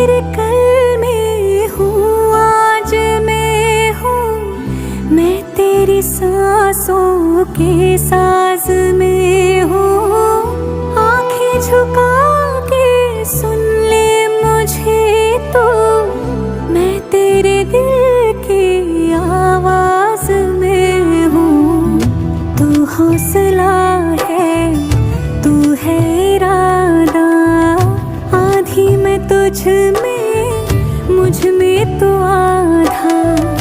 तेरे कल में हूँ, आज मैं हूँ, मैं तेरी सांसों के साज में हूँ। आंखें झुका के सुन ले मुझे तो, मैं तेरे दिल की आवाज में हूँ। तू हौसला है, तू है इरादा, आधी मैं तुझ में, मुझ में तो आधा।